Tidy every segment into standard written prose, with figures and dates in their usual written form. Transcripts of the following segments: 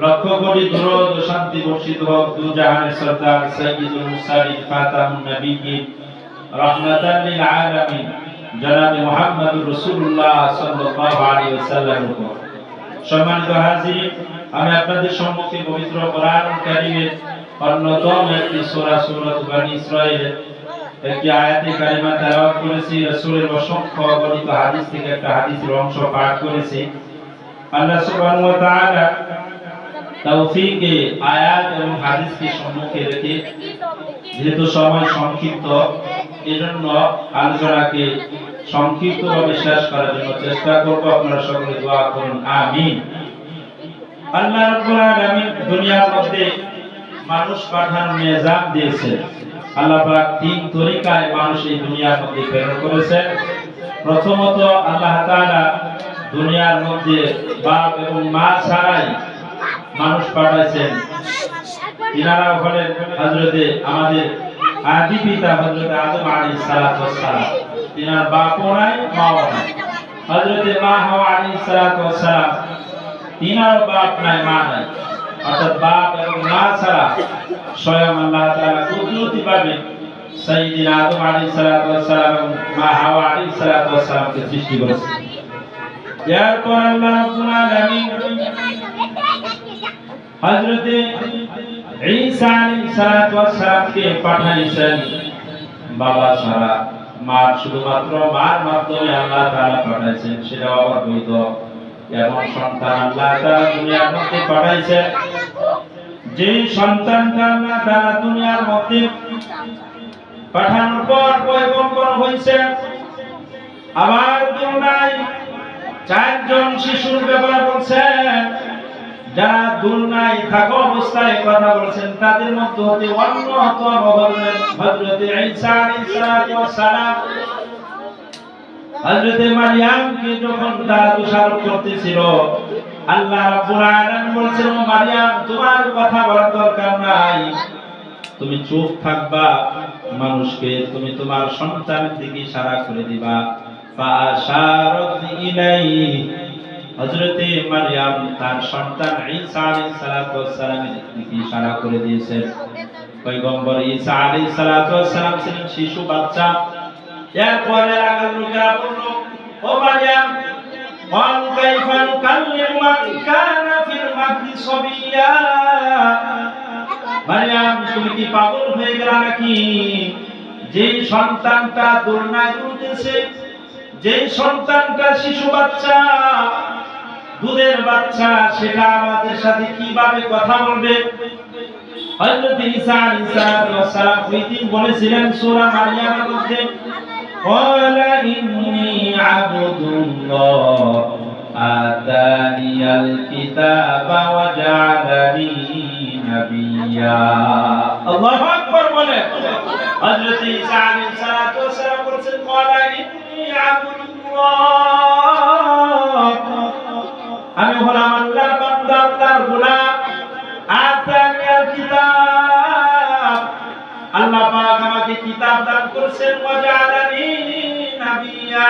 লক্ষ কোটি দরুদ ও শান্তি বর্ষিত হোক দু জাহানের সরদার সাইয়্যিদুল মুরসালিন খাতামুন নবিয়্যিন রাহমাতাল লিল আলামিন জনাব মুহাম্মদুর রাসূলুল্লাহ সাল্লাল্লাহু আলাইহি ওয়াসাল্লামের উপর। সম্মানিত হাজিরিন, আমি আপনাদের সম্মুখে পবিত্র কোরআনুল কারীমের অন্যতম একটি সূরা সূরাতুল বনী ইসরাঈলের একটি আয়াতে কারিমা তেলাওয়াত করেছি। রাসূলের অসংখ্য বর্ণিত হাদিস থেকে একটা হাদিসের অংশ পাঠ করেছি। আল্লাহ সুবহানাহু ওয়া তাআলা তৌফিকে আয়াত এবং হাদিসকে সম্মুখে রেখে যেহেতু সময় সংক্ষিপ্ত, এজন্য আলোচনাকে সংক্ষিপ্তভাবে শেষ করার জন্য চেষ্টা করব। আপনারা সকলে দোয়া করুন, আমিন। আল্লাহ রাব্বুল আলামিন দুনিয়ার মধ্যে মানুষ পাঠানোর নিজাম দিয়েছেন। আল্লাহ পাক তিন তরিকায় মানুষ এই দুনিয়ার মধ্যে প্রেরণ করেছেন। প্রথমত আল্লাহ তাআলা দুনিয়ার মধ্যে বাপ এবং মা ছাড়াই মানুষ পাঠাইছেন। ইনারা হলেন হযরতে আমাদের আদি পিতা হযরত আদম আলাইহিস সালাতু ওয়াস সালাম। তিনার বাপও নাই মাও নাই। হযরতে মা হাওয়া আলাইহিস সালাতু ওয়াস সালাম, তিনার বাপ নাই মা নাই, অর্থাৎ বাপ এবং মা ছাড়া স্বয়ং আল্লাহ তাআলা কুদরতিভাবে সাইয়্যিদিনা আদম আলাইহিস সালাতু ওয়াস সালাম এবং মা হাওয়া আলাইহিস সালাতু ওয়াস সালামকে সৃষ্টি করেছেন। এরপর আল্লাহ রাব্বুল আলামিন হযরতে ঈসা আলাইহিস সালাতু ওয়াস সালামকে পাঠাইছেন বাবা ছাড়া। মা শুধুমাত্র মার মাধ্যমে আল্লাহ তাআলা পাঠাইছেন, সেটা আবার বৈধ। এমন সন্তান আল্লাহ তাআলা দুনিয়ার মধ্যে পাঠাইছেন, যে সন্তানটা আল্লাহ তাআলা দুনিয়ার মধ্যে পাঠানোর পর পয়গম্বর হয়েছে। আবার দুনিয়ায় চারজন শিশুর ব্যাপারে বলছেন, যারা দুনিয়ায় থাকা অবস্থায় কথা বলছেন, তাদের মধ্যে হতে অন্যতম হলেন হযরত ঈসা আলাইহিস সালাতু ওয়াস সালাম। হযরত মারইয়ামকে যখন তারা দোষারোপ করতেছিল, আল্লাহ রাব্বুল আলামিন বলছেন, ও মারইয়াম, তোমার কথা বলার দরকার নাই, তুমি চুপ থাকবা। মানুষকে তুমি তোমার সন্তানের দিকে ইশারা করে দিবা। ফাআশারাত ইলাইহি, হযরত মারইয়াম তার সন্তান ঈসা আলাইহিস সালাতু ওয়াস সালামের দিকে ইশারা করে দিয়েছেন। পয়গম্বর ঈসা আলাইহিস সালাতু ওয়াস সালাম ছিলেন শিশু বাচ্চা। এরপরে আগের লোকেরা বলল, ও মারইয়াম, ওয়ান কাইফা নুকাল্লিমু মান কানা ফিল মাহদি সাবিয়্যা। মারইয়াম, তুমি কি পাগল হয়ে গেলা নাকি? যে সন্তানটা দুনিয়ায় উঠেছে, যে সন্তানটা শিশু বাচ্চা, দুধের বাচ্চা, সেটা আমাদের সাথে কিভাবে কথা বলবে? হযরত ঈসা আলাইহিস সালাম ওই দিন বলেছিলেন সূরা মারইয়ামের মধ্যে, ক্বালা ইন্নী আবদুল্লাহ আতানিয়াল কিতাবা ওয়া জাআলানি নাবিয়্যা। আল্লাহু আকবার বলেন। হযরত ঈসা আলাইহিস সালাম বলেছেন, ক্বালা ইন্নী আবদুল্লাহ, আমি হলাম আল্লাহর বান্দা, আল্লাহর গোলাম। আতানিয়াল কিতাব, আল্লাহ পাক আমাকে কিতাব দান করেছেন। ওয়া জাআলানি নাবিয়্যা,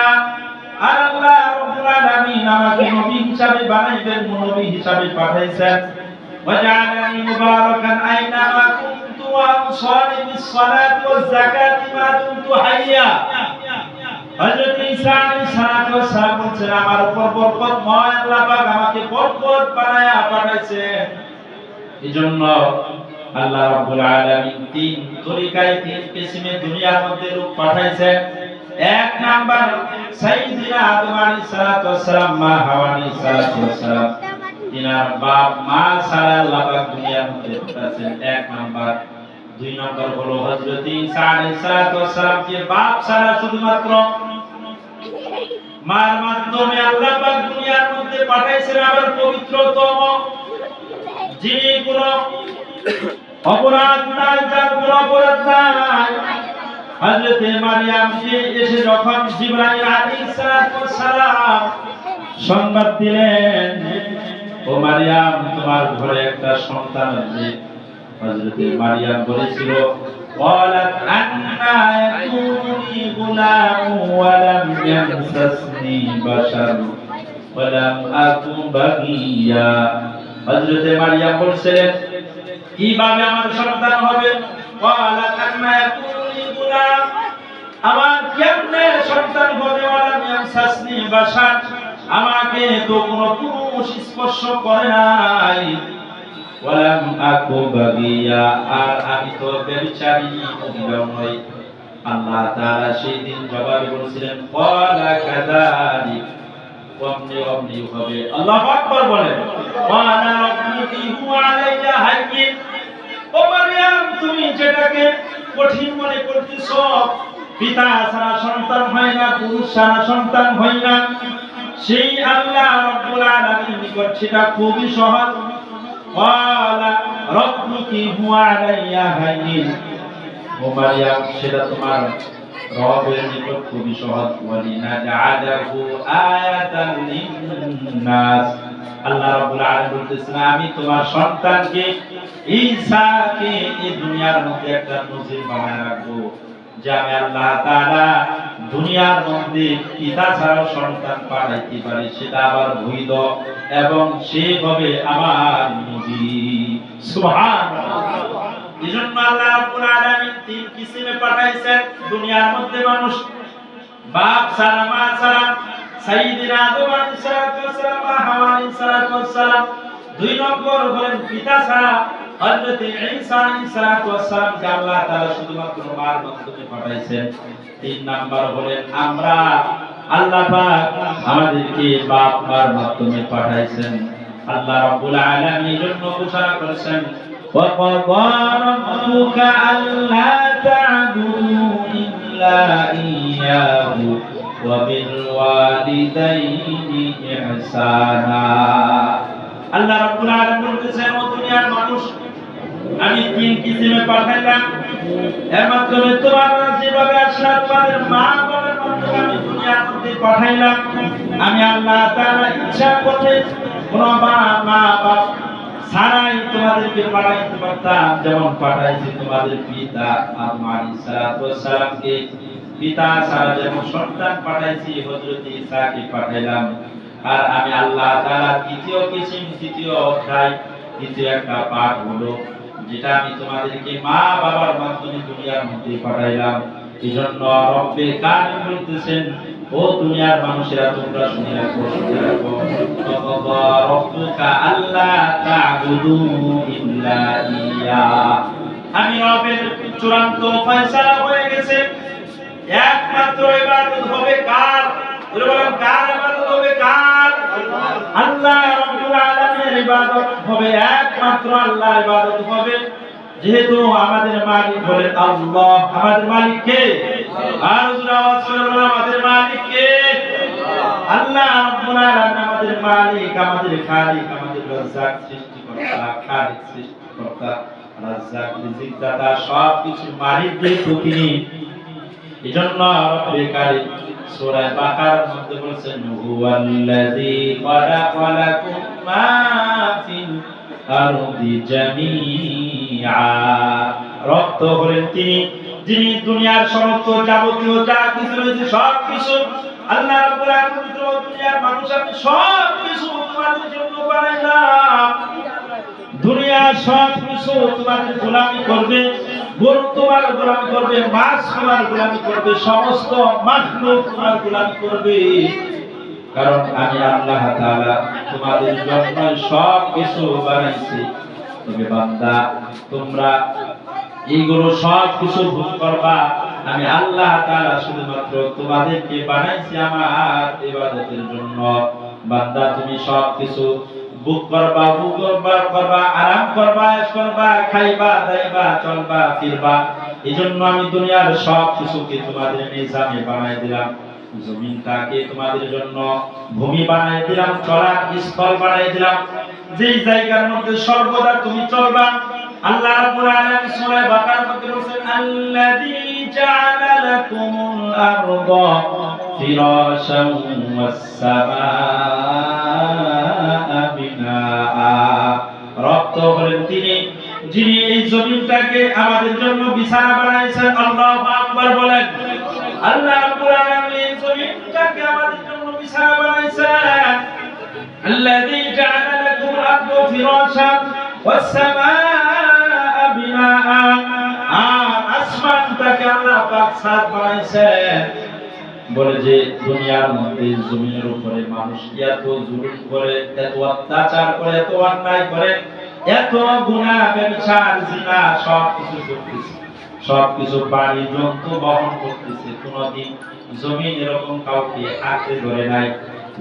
আর আল্লাহ রাব্বুল আলামিন আমাকে নবী হিসাবে বানাইবেন, নবী হিসাবে পাঠাইছেন। ওয়া জাআলানি মুবারাকান আইনামা কুনতু ওয়া আওসানি বিস সালাতি ওয়াজ যাকাতি মা দুমতু হাইয়া। হযরত ঈসা আলাইহিস সালাম বলেন, আমার উপর বরকতময় আল্লাহ পাক আমাকে বরকত বানায়া পাঠাইছেন। এজন্য আল্লাহ রাব্বুল আলামিন তিন তরিকায়, তিন কিসমে দুনিয়ার মধ্যে লোক পাঠাইছেন। এক নাম্বার সাইয়্যিদিনা আদম আলাইহিস সালাতু ওয়াস সালাম, মা হাওয়া আলাইহিস সালাতু ওয়াস সালাম, তিনার বাপ মা ছাড়া আল্লাহ পাক দুনিয়ার মধ্যে পাঠাইছেন, এক নাম্বার। দুই নাম্বার হলো হযরত ঈসা আলাইহিস সালাতু ওয়াস সালাম কে বাপ ছাড়া শুধুমাত্র মার মাধ্যমে আল্লাহ পাক দুনিয়ার মধ্যে পাঠাইছেন। আবার পবিত্রতম, যে কোনো অপরাধ নাই, যার কোনো অপরাধ নাই, হযরত মারইয়ামকে এসে যখন জিবরাইল আলাইহিস সালাম সংবাদ দিলেন, ও মারইয়াম, তোমার ঘরে একটা সন্তান আছে, হযরত মারইয়াম বলেছিল, ক্বালাত আন্না ইয়াকুনি গুলামু ওয়া লাম ইয়ামসাসনি বাশার ওয়া লাম আকু বাগিয়া। হযরতে মারিয়াম বলছিলেন কিভাবে আমার সন্তান হবে? ক্বালা কান্না ইয়াকুনু লি গুলাম, আমার কেমনে সন্তান হবে? ওয়ালাম ইয়ামসাসনি বাশার, আমাকে তো কোনো পুরুষ স্পর্শ করে নাই। ওয়ালাম আকু বাগিয়া, আর আমি তো ব্যভিচারী মহিলাও নই। আল্লাহ তাআলা সেই দিন জবাবে বলেছিলেন ক্বালা কাযালিক, অমনি অমনি হবে। আল্লাহু আকবার বলেন। ওয়ানা রাব্বুকি হুয়া আলাইয়া হাইয়্যিন, ও মারইয়াম তুমি যেটাকে কঠিন মনে করতেছো, পিতা ছাড়া সন্তান হয় না, পুরুষ ছাড়া সন্তান হয় না, সেই আল্লাহ রাব্বুল আলামিনের নিকট সেটা খুবই সহজ। ক্বালা রাব্বুকি হুয়া আলাইয়া হাইয়্যিন, ও মারইয়াম সেটা তোমার রবের নিকট খুবই সহজ। ওয়ালিনাজআলাহু আয়াতান লিন-নাস, আল্লাহ রাব্বুল আলামিন বলতেছেন আমি তোমার সন্তানকে ঈসাকে এই দুনিয়ার মধ্যে একটা নজির বানায় রাখবো, যে আমি আল্লাহ তাআলা দুনিয়ার মধ্যে পিতা ছাড়াও সন্তান পাঠাইতে পারি, সেটা আবার বৈধ, এবং সে হবে আমার নবী। সুবহানাল্লাহ। এজন্য আল্লাহ রাব্বুল আলামিন তিন কিসিমে পাঠাইছেন দুনিয়ার মধ্যে মানুষ, বাপ ছাড়া মা ছাড়া, সাইয়্যিদিনা আদম আলাইহিস সালাতু ওয়াস সালাম, হাওয়া আলাইহিস সালাতু ওয়াস সালাম। দুই নম্বর হলেন পিতা ছাড়া হযরত ঈসা আলাইহিস সালাতু ওয়াস সালাম কে আল্লাহ তাআলা শুধুমাত্র মার মাধ্যমে পাঠাইছেন। তিন নম্বর হলেন আমরা, আল্লাহ পাক আমাদেরকে বাপ মার মাধ্যমে পাঠাইছেন। আল্লাহ রাব্বুল আলামিন জন্য ঘোষণা করেছেন وَقَضَى رَبُّكَ أَلَّا تَعْبُدُوا إِلَّا إِيَّاهُ وَبِالْوَالِدَيْنِ إِحْسَانًا। আল্লাহ রাব্বুল আলামিন বলতেছেন ও দুনিয়ার মানুষ, আমি তিন কিসিমে পাঠাইলাম, এর মাধ্যমে তোমরা যেভাবে আসলে তোমাদের মা বাবার মাধ্যমে আমি দুনিয়ার মধ্যে পাঠাইলাম। আমি আল্লাহ তাআলা ইচ্ছা করলে কোন মা বাবা ছাড়াই তোমাদেরকে পাঠাইতে পারতাম, যেমন পাঠাইছি তোমাদের পিতা আদম আলাইহিস সালাতু ওয়াস সালামকে, পিতা ছাড়া যেমন সন্তান পাঠাইছি হযরত ঈসাকে পাঠাইলাম। আর আমি আল্লাহ তাআলা তৃতীয় কিসিম, তৃতীয় অধ্যায়, তৃতীয় একটা পাঠ হলো যেটা আমি তোমাদেরকে মা বাবার মাধ্যমে দুনিয়ার মধ্যে পাঠাইলাম। এজন্য রব্বে কারিম বলতেছেন ও দুনিয়ার মানুষেরা তোমরা শুনে রাখো, শুনে রাখো, ওয়াকাদা রাব্বুকা আল্লা তা'বুদু ইল্লা ইয়া, আমি রবের চূড়ান্ত ফয়সালা হয়ে গেছে, একমাত্র ইবাদত হবে কার? বলেন কার ইবাদত হবে? কার? আল্লাহ রাব্বুল আলামিনের ইবাদত হবে, একমাত্র আল্লাহর ইবাদত হবে। যেহেতু আমাদের মালিক হলেন আল্লাহ, আমাদের মালিক কে? আর জোরে আওয়াজ করে বলেন আমাদের মালিক কে? আল্লাহ রাব্বুল আলামিন আমাদের মালিক, আমাদের খালিক, আমাদের রাজ্জাক, সৃষ্টিকর্তা, খালিক, সৃষ্টিকর্তা, রাজ্জাক, রিজিক দাতা, সব কিছুর মালিক যেহেতু তিনি, এজন্য রব্বে কারিম সূরা বাকারার মধ্যে বলেছেন হুয়াল্লাযী খালাকা লাকুম মা ফিল আরদি জামিআ, রব হলেন তিনি যিনি দুনিয়ার সমস্ত যাবতীয় যা কিছু রয়েছে সব কিছু আল্লাহ রাব্বুল আলামিন দুনিয়ার মানুষ আমি সব কিছু তোমাদের জন্য বানাইলাম। দুনিয়ার সব কিছু তোমাদের গোলামি করবে, গরু তোমার গোলামি করবে, মাছ তোমার গোলামি করবে, সমস্ত মাখলুক তোমার গোলামি করবে, কারণ আমি আল্লাহ তাআলা তোমাদের জন্য সব কিছু বানাইছি। তবে বান্দা তোমরা এইগুলো সব কিছু ভোগ করবা, আমি আল্লাহ তাআলা শুধুমাত্র তোমাদেরকে বানাইছি আমার ইবাদতের জন্য। বান্দা তুমি সব কিছু ভোগ করবা, করবা, আরাম করবা, ऐश করবা, খাইবা, দাইবা, চলবা, ফিরবা, এজন্য আমি দুনিয়ার সব কিছুকে তোমাদের নিজামে বানাই দিলাম। জমিনটাকে তোমাদের জন্য ভূমি বানাই দিলাম, চলার স্থল বানাই দিলাম, যেই জায়গার মধ্যে সর্বদা তুমি চলবা। আল্লাহ রাব্বুল আলামিন সূরা বাকারার মধ্যে বলেছেন আল্লাযী জাআলা লাকুমুল আরদা ফিরাশান ওয়াস সামাআ বিনাআ, রব হলেন তিনি যিনি এই জমিনটাকে আমাদের জন্য বিছানা বানাইছেন। আল্লাহু আকবার বলেন। আল্লাহ রাব্বুল আলামিন এই জমিনটাকে আমাদের জন্য বিছানা বানাইছেন। আল্লাযী জাআলা লাকুমুল الأرض فراشا والسماء بناء আসমানটাকে আল্লাহ পাক ছাদ বানাইছেন বলে যে দুনিয়ার মধ্যে জমিনের উপরে মানুষ এত জুলুম করে, এত অত্যাচার করে, এত অন্যায় করে, এত গুনাহ ব্যভিচার জিনা সবকিছু করতেছে, সবকিছু বাড়ি জন্তু বহন করতেছে। কোনদিন জমিন এরকম কাউকে আঁকড়ে ধরে নাই,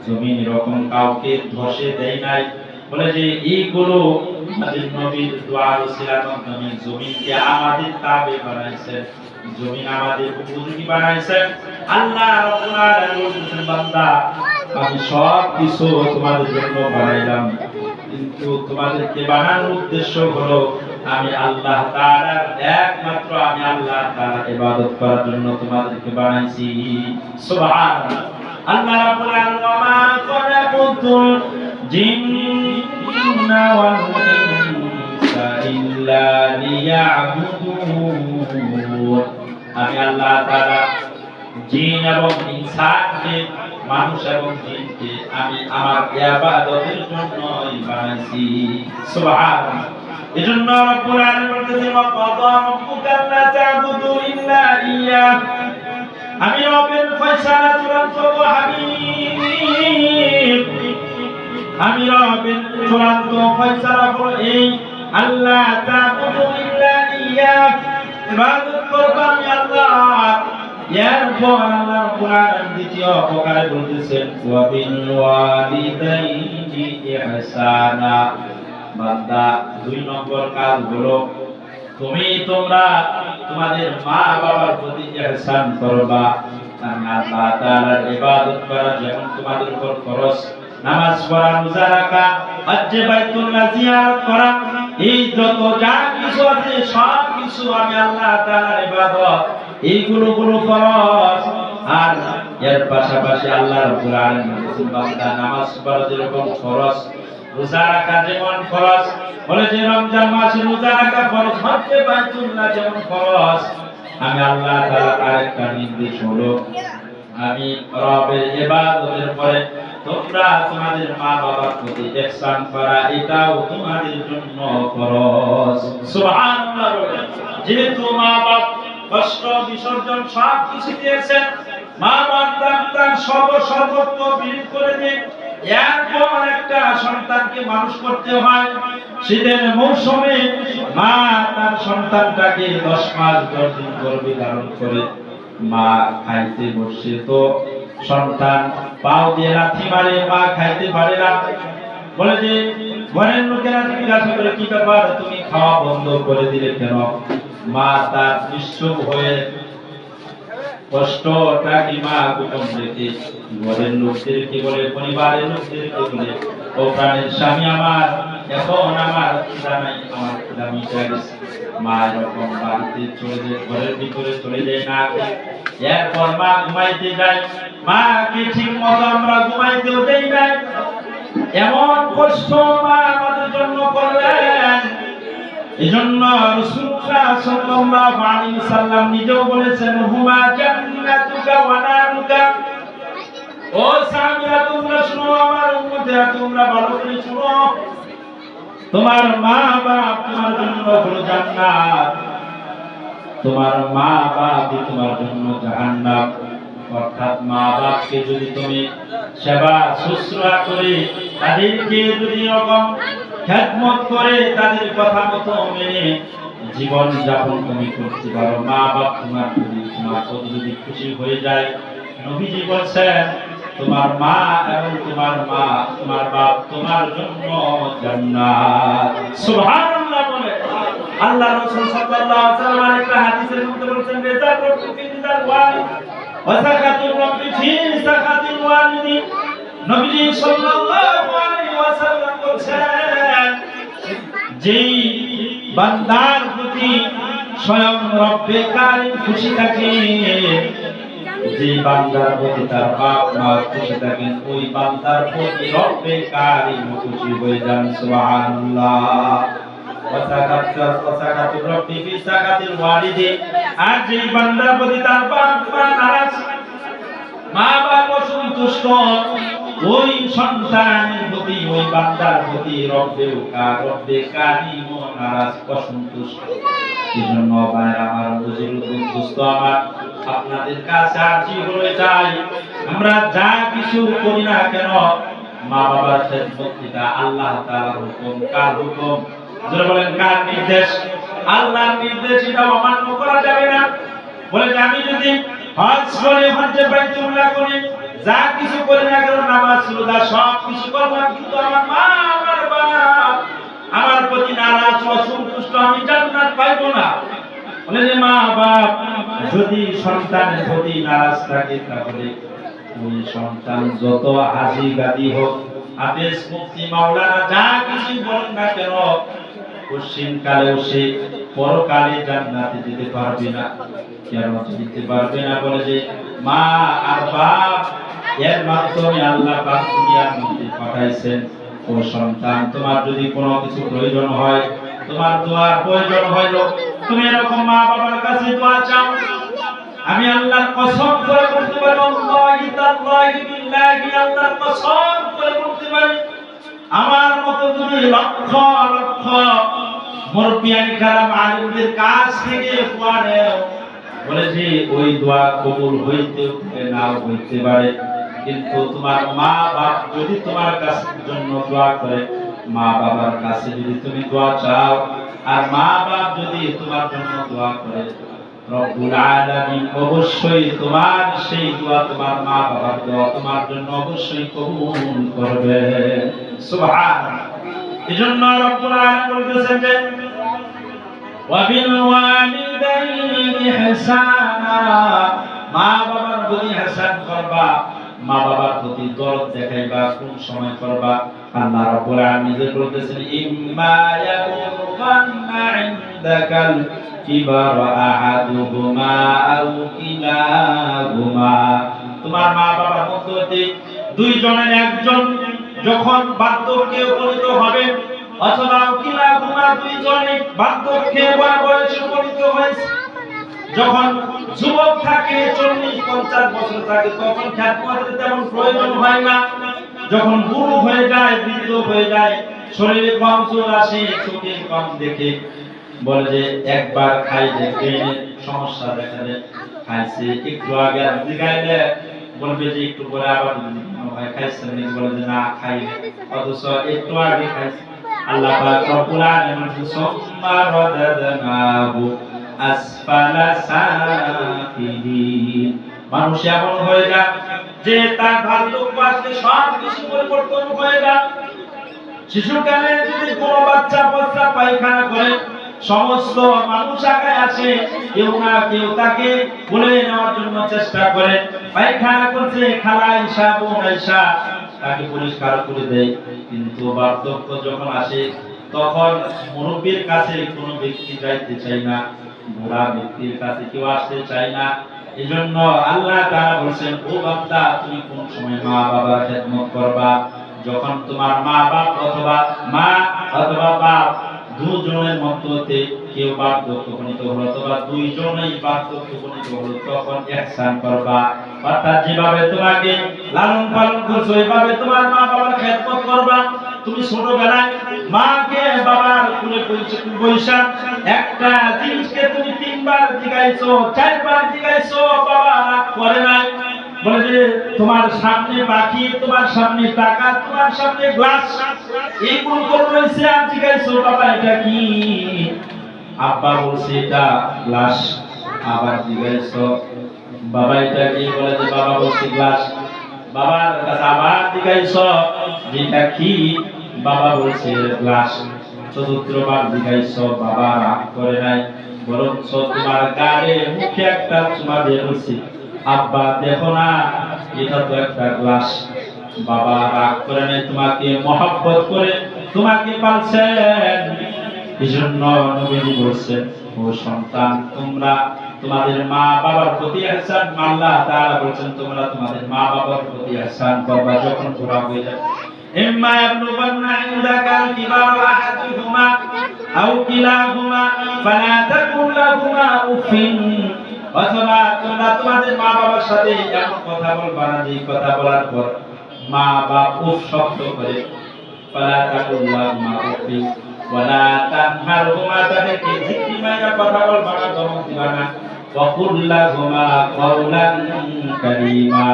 জমিন এরকম কাউকে ধসে দেয় নাই। বলে যে এইগুলো আমাদের নবীর দোয়ার ওসিলার মাধ্যমে জমিনকে আমাদের তাবে বানাইছেন, জমিন আমাদের উপযোগী বানাইছেন। আল্লাহ রাব্বুল আলামিন বলেছেন, বান্দা আমি সব কিছু তোমাদের জন্য বানাইলাম, কিন্তু তোমাদেরকে বানানোর উদ্দেশ্য হলো আমি আল্লাহ তাআলার একমাত্র আমি আল্লাহ তাআলার ইবাদত করার জন্য তোমাদেরকে বানাইছি। সুবহানাল্লাহ। আল্লাহ রাব্বুল আলামিন মা খালাকুতুল জিন্না ওয়াল ইনসা ইল্লা লিয়াবুদুন। আমি আল্লাহ তাআলা জিন এবং ইনসানকে, মানুষ এবং জিনকে আমি আমার ইবাদতের জন্যই বানাইছি। সুবহানাল্লাহ। এজন্য রব্বুল আলামিন বলতেছেন, ওয়া কাযা রাব্বুকা আল্লা তা'বুদু ইল্লা ইয়্যাহ। আমি রবের ফয়সালা চূড়ান্ত হাবিব, আমি রবের চূড়ান্ত ফয়সালা হলো এই, আল্লাহ তা'বুদু ইল্লা ইয়্যাহ, ইবাদত করবে আমি আল্লাহ। এরপর আল্লাহ রাব্বুল আলামিন দ্বিতীয় প্রকারে বলতেছেন, ওয়া বিল ওয়ালিদাইনি ইহসানা। বান্দা দুই নম্বর কাজ হলো তোমরা তোমাদের মা বাবার প্রতি ইহসান করবা। আমি আল্লাহ তাআলার ইবাদত করা যেমন তোমাদের উপর ফরজ, নামাজ পড়া, রোজা রাখা, হজ্জে বাইতুল্লাহ জিয়ারত করা, এই যত যা কিছু আছে সব কিছু আমি আল্লাহ তাআলার ইবাদত, এইগুলো ফরজ। আর এর পাশাপাশি আল্লাহ রাব্বুল আলামিন বলেছেন, বান্দা নামাজ পড়া যেরকম ফরজ, রোজা রাখা যেমন ফরজ, বলে যে রমজান মাসে রোজা রাখা ফরজ, হজ্জে বাইতুল্লাহ যেমন ফরজ, আমি আল্লাহ তাআলার আরেকটা নির্দেশ হলো আমি রবের ইবাদতের পরে তোমরা তোমাদের মা বাবার প্রতি ইহসান করা, এটাও তোমাদের জন্য ফরজ। সুবহানাল্লাহ। যেহেতু মা বাপ কষ্ট বিসর্জন সব কিছু দিয়েছেন, মা বাপ তার সর্বত্র বিলীন করে দিয়ে এরপর একটা সন্তানকে মানুষ করতে হয়। শীতের মৌসুমে মা তার সন্তানটাকে 10 মাস 10 দিন গর্ভে ধারণ করে, মা খাইতে বসে তো সন্তান পাও দিয়ে লাথি মারে, মা খাইতে পারে না। বলে যে ঘরের লোকেরা জিজ্ঞাসা করে, কি ব্যাপার তুমি খাওয়া বন্ধ করে দিলে কেন? মা তার নিশ্চুপ হয়ে কষ্টটাকে মা গোপন রেখে ঘরের লোকদেরকে বলে, পরিবারের লোকদেরকে বলে, ও প্রাণের স্বামী আমার, এখন আমার খিদা নাই, আমার খিদা মিটে গেছে। মা এরকম বাড়িতে চলে যায়, ঘরের ভিতরে চলে যায় না খেয়ে। এরপর মা ঘুমাইতে যায়, মাকে ঠিক মতো আমরা ঘুমাইতেও দেই না। এমন কষ্ট মা আমাদের জন্য করলেন। এজন্য রাসূলুল্লাহ সাল্লাল্লাহু আলাইহি সাল্লাম নিজেও বলেছেন, হুমা জান্নাতুকা ওয়া নারুকা। ও সাহাবীরা তোমরা শুনো, আমার উম্মতেরা তোমরা ভালো করে শুনো, তোমার মা বাপ তোমার জন্য হলো জান্নাত, তোমার মা বাপ তোমার জন্য জাহান্নাম। অর্থাৎ মা বাপকে যদি তুমি সেবা শুশ্রূষা করে, তাদেরকে যদি এরকম খেদমত করে, তাদের কথা মতো মেনে জীবন যাপন তুমি করতে পারো, মা বাপ তোমার প্রতি যদি খুশি হয়ে যায়, নবীজি বলছেন তোমার মা এবং তোমার বাপ তোমার জন্য জান্নাত। সুবহানাল্লাহ বলে আল্লাহ রাসূল সাল্লাল্লাহু আলাইহি ওয়াসাল্লাম একটা হাদিসের মধ্যে বলেছেন, রিজা রাব্বি ফি রিজাল ওয়ালিদ ওয়া সাকাতুর রাব্বি ফি সাকাতিল ওয়ালিদি। নবীজি সাল্লাল্লাহু আলাইহি ওয়াসাল্লাম বলেছেন, যেই বান্দার প্রতি স্বয়ং রব্বে কারীম খুশি থাকে, যে বান্দার প্রতি তার বাপ মা খুশি থাকেন, ওই বান্দার প্রতি রব্বে কারীম খুশি হয়ে যান। সুবহানাল্লাহ। ওয়াসাকাতুর রাব্বি ফি সাকাতিল ওয়ালিদি। আর যে বান্দার প্রতি তার বাপ মা নারাজ, মা বাপ অসন্তুষ্ট, ওই সন্তানের প্রতি, ওই বান্দার প্রতি রব্বে কারিম নারাজ, অসন্তুষ্ট। এজন্য ভাইরা আমার, বুজুর্গ দোস্ত আমার, আপনাদের কাছে আরজি হয়ে যায়, আমরা যা কিছু করি না কেন, মা বাবার খেদমত এটা আল্লাহ তাআলার হুকুম। কার হুকুম? যারা বলেন কার নির্দেশ? আল্লাহর নির্দেশ, এটা অমান্য করা যাবে না। বলে যে আমি যদি হজ করে, হজ্জে বাইতুল্লাহ করি, যা কিছু করি না কেন, নামাজ রোজা সব কিছু করব, কিন্তু আমার মা আমার বাপ আমার প্রতি নারাজ, অসন্তুষ্ট, আমি জান্নাত পাইব না। বলে যে মা বাপ যদি সন্তানের প্রতি নারাজ থাকে, তাহলে ওই সন্তান যত হাজি গাদি হোক, হাফেজ, মুফতি, মাওলানা যা কিছু বলেন না কেন, পশ্চিম কালেও সে পরকালে জান্নাতে যেতে পারবে না। কেন যেতে পারবে না? বলে যে মা আর বাপ এর মাধ্যমে আল্লাহ পাক দুনিয়ার মধ্যে পাঠাইছেন। ও সন্তান, তোমার যদি কোনো কিছু প্রয়োজন হয়, তোমার দোয়ার প্রয়োজন হইল, তুমি এরকম মা বাবার কাছে দোয়া চাও, আমি আল্লাহর কসম করে বলতে পারি, আল্লাহি তাআলাহি বিল্লাহি, আল্লাহর কসম করে বলতে পারি, আমার মতো যদি লক্ষ লক্ষ মুরব্বিয়ান কালাম আলিমদের কাছ থেকে দোয়া নেও, বলে যে ওই দোয়া কবুল হইতেও পারে, নাও হইতে পারে। কিন্তু তোমার মা বাপ যদি তোমার কাছে জন্য দোয়া করে, মা বাবার কাছে যদি তুমি দোয়া চাও, আর মা বাপ যদি তোমার জন্য দোয়া করে, রব্বুল আলামিন অবশ্যই তোমার সেই দোয়া, তোমার মা বাবার দোয়া তোমার জন্য অবশ্যই কবুল করবে। সুবহানাল্লাহ। এজন্য রব্বুল আলামিন বলতেছেন যে ওয়াবিল ওয়ালিদাইনি ইহসানা, মা বাবার প্রতি ইহসান করবা, মা বাবার প্রতি দরদ দেখাইবা। কোন সময় করবা? আল্লাহ রাব্বুল আলামিন বলতেছেন ইম্মা ইয়াবুগান্না ইনদাকাল কিবারা আহাদুহুমা আও কিলাহুমা, তোমার মা বাবার মধ্যে দুইজনের একজন যখন বার্ধক্যে উপনীত হবে, অথবা কিলাহুমা দুইজনে বার্ধক্যে বা বয়সে উপনীত হয়েছে, যখন যুবক থাকে 40-50 বছর থাকে, তখন খেদমতের তেমন প্রয়োজন হয় না। যখন বুড়ো হয়ে যায়, বৃদ্ধ হয়ে যায়, শরীরে কম জোর আসে, চোখে কম দেখে, বলে যে একবার খাইলে ব্রেনের সমস্যা দেখা দেয়, খাইছে একটু আগে জিগাইলে বলবে যে একটু পরে আবার যদি হয় খাইছেন, বলে যে না খাই, অথচ একটু আগে খাইছে। আল্লাহ পাক রব্বুল আলামিন সুম্মা রাদাদনাহু আসফালা সাফিলিন, মানুষ এমন হয়ে যায় যে তার বার্ধক্য আসলে সব কিছু পরিবর্তন হয়ে যায়। শিশুকালে যদি কোনো বাচ্চা প্রস্রাব পায়খানা করে, সমস্ত মানুষ আগে আসে, কেউ না কেউ তাকে বলে নেওয়ার জন্য চেষ্টা করে, পায়খানা করছে খালা ঈশা, বোন ঈশা, তাকে পরিষ্কার করে দেয়। কিন্তু বার্ধক্য যখন আসে, তখন মুরব্বীর কাছে কোনো ব্যক্তি যাইতে চায় না, বুড়া ব্যক্তির কাছে কেউ আসতে চায় না। এজন্য আল্লাহ তাআলা বলেন, ও বান্দা, তুমি কোন সময় মা বাবার খেদমত করবা? যখন তোমার মা বাপ অথবা মা অথবা বাপ দুজনের মধ্যে কেউ বার্ধক্য উপনীত হলো, অথবা দুইজনেই বার্ধক্য উপনীত হলো, তখন ইহসান করবা। অর্থাৎ যেভাবে তোমাকে লালন পালন করছো, এইভাবে তোমার মা বাবার খেদমত করবা। তুমি ছোটবেলায় মাকে বাবার কোলে বৈশা একটা জিনিসকে তুমি 3 বার জিগাইছো, 4 বার জিগাইছো, বাবা রাগ করে নাই। বলে যে তোমার সামনে পাখি, তোমার সামনে টাকা, তোমার সামনে গ্লাস, এইগুলো করে রয়েছে, আর জিগাইছো বাবা এটা কি? আব্বা বলছে এটা গ্লাস। আবার জিগাইছো বাবা এটা কি? বলে যে বাবা বলছে গ্লাস। বাবার কাছে আবার জিগাইছো যেটা কি? বাবা বলছে গ্লাস। চতুর্থবার জিগাইছো, বাবা রাগ করে নাই, বরঞ্চ তোমার গালে মুখে একটা চুমা দিয়ে বলছে, আব্বা দেখো না, এটা তো একটা গ্লাস। বাবা রাগ করে নাই, তোমাকে মহব্বত করে তোমাকে পালছেন। এজন্য নবীজি বলছেন, ও সন্তান, তোমরা তোমাদের মা বাবার প্রতি ইহসান, আল্লাহ তাআলা বলেন তোমরা তোমাদের মা বাবার প্রতি ইহসান করবা যখন বুড়া হয়ে যাবে। ইম্মা ইয়াবলুগান্না ইনদাকাল কিবারা আহাদুহুমা আও কিলাহুমা ফালা তাকুল লাহুমা উফিন, অথবা তোমরা তোমাদের মা বাবার সাথে এমন কথা বলবা না যে কথা বলার পর মা বাপ উফ শব্দ করে, ফালা তাকুল্লাহুমা উফিন ওয়ালা তানহারহুমা, তাদেরকে ঝিকরি মাইরা কথা বলবা না, ধমক দিবা না। ওয়া কুল লাহুমা কাওলান কারীমা।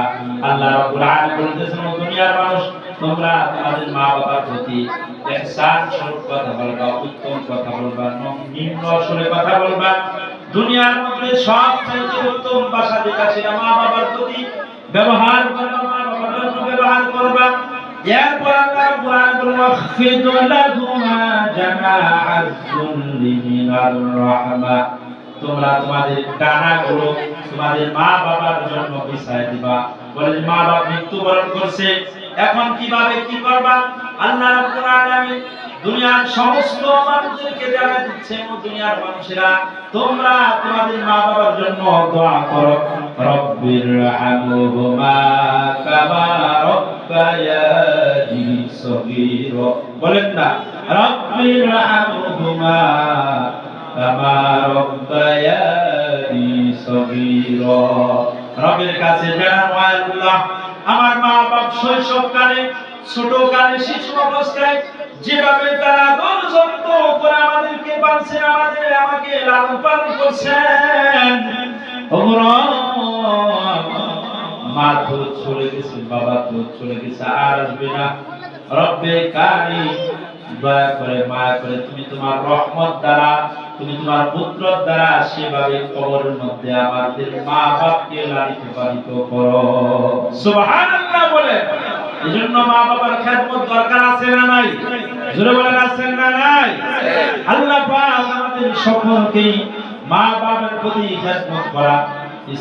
আল্লাহ রাব্বুল আলামিন বলতেছেন, ও দুনিয়ার মানুষ, তোমরা তোমাদের মা বাবার প্রতি ইহসান স্বরূপ কথা বলবা, উত্তম কথা বলবা, নিম্ন স্বরে কথা বলবা। দুনিয়ার মধ্যে সবচেয়ে উত্তম ভাষা যেটা ছিল মা বাবার প্রতি ব্যবহার করবা, মা বাবার জন্য ব্যবহার করবা। এরপর আল্লাহ কোরআন বলেন, ওয়াখফিদ লাহুমা জানাহাজ যুল্লি মিনার রাহমা। তোমরা তোমাদের ডানাগুলো তোমাদের মা বাবার জন্য বিছায় দিবা। বলে মা বাবা মৃত্যুবরণ করছে, এখন কিভাবে কি করবা? আল্লাহ রাব্বুল আলামিন দুনিয়ার সমস্ত মানুষদেরকে জানাই দিচ্ছে, ও দুনিয়ার মানুষেরা, তোমরা তোমাদের মা বাবার জন্য দোয়া করো, রব্বির হামহুমা কামা রব্বায়ানি সগীরা। বলেন না, রব্বির হামহুমা কামা রব্বায়ানি সগীরা। রবের কাছে জানানো, আল্লাহ, আমার মা বাপ শৈশবকালে, ছোটকালে, শিশু অবস্থায় যেভাবে তারা আদর যত্ন করে আমাদেরকে পালছেন, আমাকে লালন পালন করছেন, মা তো চলে গেছে, বাবা তো চলে গেছে, আর আসবে না। রব্বে কারীম, দয়া করে মায়া করে তুমি তোমার রহমত দ্বারা, তুমি তোমার পুত্রের দ্বারা সেভাবে কবরের মধ্যে আমাদের মা বাপকে লালিত পালিত করো। সুবহানাল্লাহ বলে। এজন্য মা বাবার খেদমত দরকার আছে না নাই? জোরে বলেন, আছে না নাই? আল্লাহ পাক আমাদের সকলকে মা বাবার প্রতি খেদমত করা,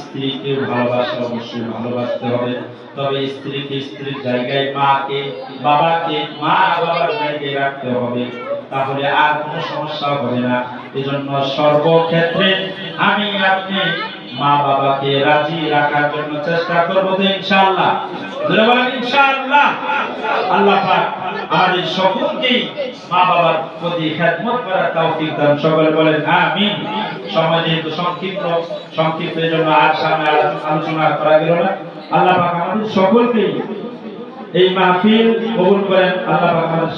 স্ত্রীকে ভালোবাসা, অবশ্যই ভালোবাসতে হবে, তবে স্ত্রীকে স্ত্রীর জায়গায়, মাকে বাবাকে মা বাবার জায়গায় রাখতে হবে, তাহলে আর কোনো সমস্যা হবে না। এজন্য সর্বক্ষেত্রে আমি আপনি মা বাবাকে রাজি রাখার জন্য চেষ্টা করব তো ইনশাআল্লাহ। জোরে বলেন ইনশাআল্লাহ। আল্লাহ পাক আমাদের সকলকে মা বাবার প্রতি খেদমত করার তৌফিক দান, সকলে বলেন আমিন। সময় যেহেতু সংক্ষিপ্ত জন্য আর সামনে আলোচনা করা গেল না। আল্লাহ পাক আমাদের সকলকে এই মাহফিল কবুল করেন। আল্লাহ পাক আমাদের